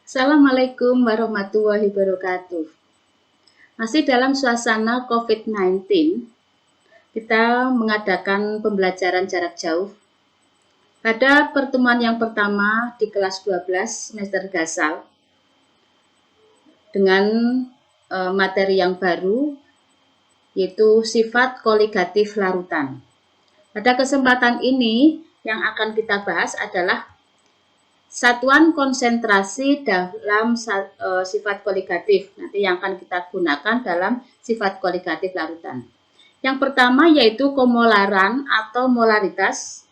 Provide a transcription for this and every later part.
Assalamualaikum warahmatullahi wabarakatuh. Masih dalam suasana COVID-19, kita mengadakan pembelajaran jarak jauh. Pada pertemuan yang pertama di kelas 12 semester Gasal, dengan materi yang baru, yaitu sifat koligatif larutan. Pada kesempatan ini, yang akan kita bahas adalah satuan konsentrasi dalam sifat koligatif. Nanti yang akan kita gunakan dalam sifat koligatif larutan. Yang pertama yaitu kemolaran atau molaritas.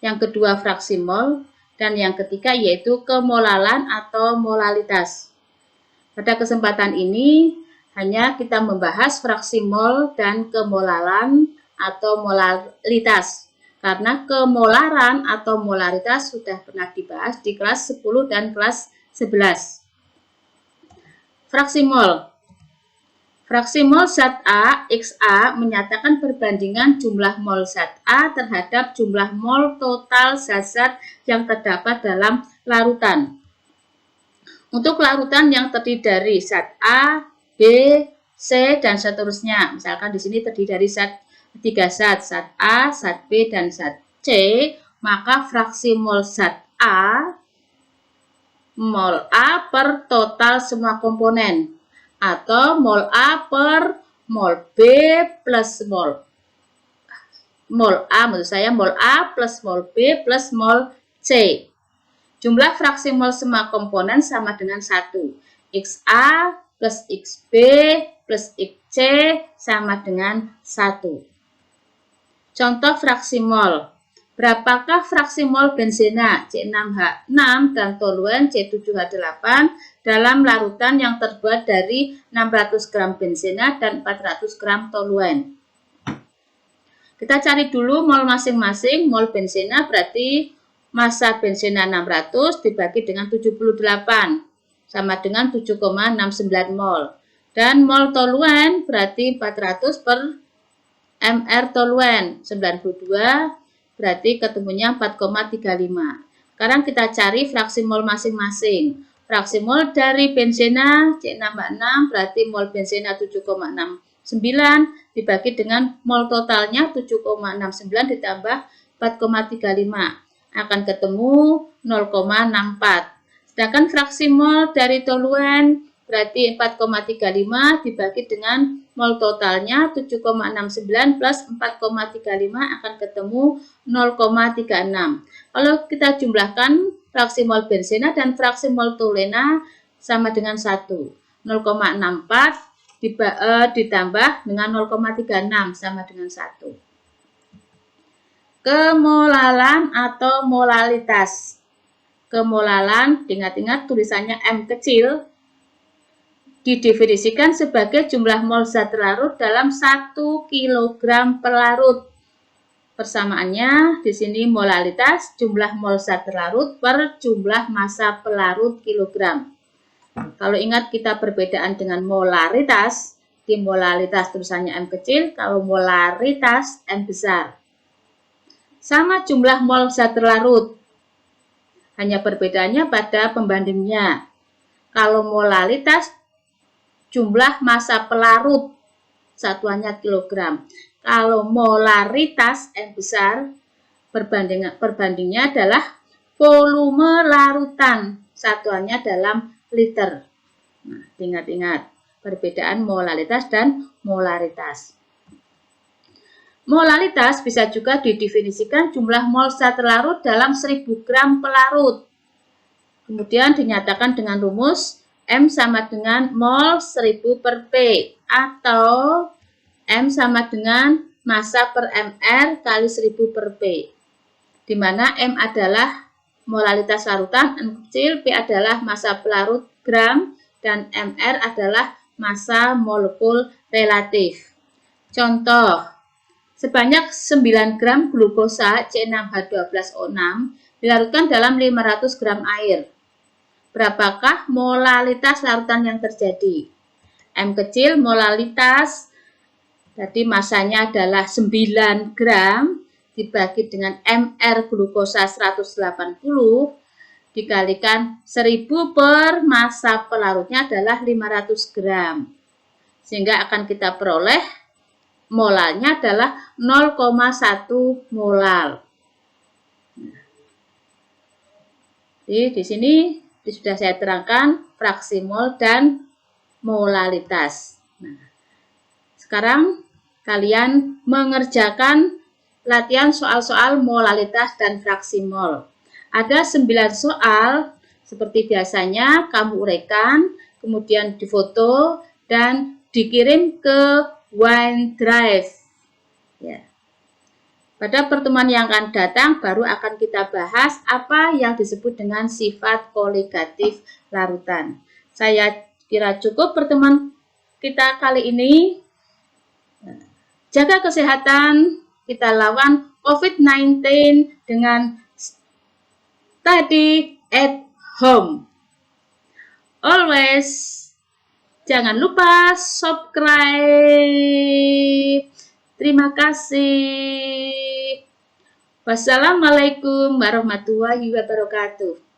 Yang kedua fraksi mol. Dan yang ketiga yaitu kemolalan atau molalitas. Pada kesempatan ini hanya kita membahas fraksi mol dan kemolalan atau molalitas. Karena kemolaran atau molaritas sudah pernah dibahas di kelas 10 dan kelas 11. Fraksi mol. Fraksi mol zat A, XA menyatakan perbandingan jumlah mol zat A terhadap jumlah mol total zat-zat yang terdapat dalam larutan. Untuk larutan yang terdiri dari zat A, B, C, dan seterusnya. Misalkan di sini terdiri dari tiga zat A, zat B, dan zat C, maka fraksi mol zat A, mol A per total semua komponen, atau mol A per mol B plus mol A, maksud saya mol A plus mol B plus mol C. Jumlah fraksi mol semua komponen sama dengan 1. XA plus XB plus XC sama dengan 1. Contoh fraksi mol. Berapakah fraksi mol benzena C6H6 dan toluen C7H8 dalam larutan yang terbuat dari 600 gram benzena dan 400 gram toluen? Kita cari dulu mol masing-masing. Mol benzena berarti massa benzena 600 dibagi dengan 78 sama dengan 7,69 mol. Dan mol toluen berarti 400 per mR toluen 92 berarti ketemunya 4,35. Sekarang kita cari fraksi mol masing-masing. Fraksi mol dari benzena C6H6 berarti mol benzena 7,69 dibagi dengan mol totalnya 7,69 ditambah 4,35 akan ketemu 0,64. Sedangkan fraksi mol dari toluen berarti 4,35 dibagi dengan mol totalnya 7,69 plus 4,35 akan ketemu 0,36. Kalau kita jumlahkan fraksi mol benzena dan fraksi mol toluena sama dengan 1. 0,64 ditambah dengan 0,36 sama dengan 1. Kemolalan atau molalitas. Kemolalan, ingat-ingat tulisannya M kecil, didefinisikan sebagai jumlah mol zat terlarut dalam 1 kg per larut. Persamaannya di sini molalitas jumlah mol zat terlarut per jumlah massa pelarut kilogram. Kalau ingat kita perbedaan dengan molaritas, di molalitas tulisannya M kecil, kalau molaritas M besar. Sama jumlah mol zat terlarut, hanya perbedaannya pada pembandingnya. Kalau molalitas jumlah massa pelarut satuannya kilogram. Kalau molaritas M besar perbandingnya adalah volume larutan satuannya dalam liter. Nah, ingat-ingat perbedaan molalitas dan molaritas. Molalitas bisa juga didefinisikan jumlah mol zat terlarut dalam 1000 gram pelarut. Kemudian dinyatakan dengan rumus M sama dengan mol 1000 per P atau M sama dengan massa per mR kali 1000 per P. Di mana M adalah molalitas larutan, M kecil, P adalah massa pelarut gram, dan mR adalah massa molekul relatif. Contoh, sebanyak 9 gram glukosa C6H12O6 dilarutkan dalam 500 gram air. Berapakah molalitas larutan yang terjadi? M kecil molalitas, jadi masanya adalah 9 gram dibagi dengan mR glukosa 180 dikalikan 1000 per massa pelarutnya adalah 500 gram. Sehingga akan kita peroleh molalnya adalah 0,1 molar. Jadi di sini sudah saya terangkan fraksi mol dan molalitas. Nah, sekarang kalian mengerjakan latihan soal-soal molalitas dan fraksi mol. Ada 9 soal, seperti biasanya kamu uraikan, kemudian difoto dan dikirim ke OneDrive. Ya. Pada pertemuan yang akan datang baru akan kita bahas apa yang disebut dengan sifat koligatif larutan. Saya kira cukup pertemuan kita kali ini. Jaga kesehatan, kita lawan COVID-19 dengan study at home. Always jangan lupa subscribe. Terima kasih. Wassalamualaikum warahmatullahi wabarakatuh.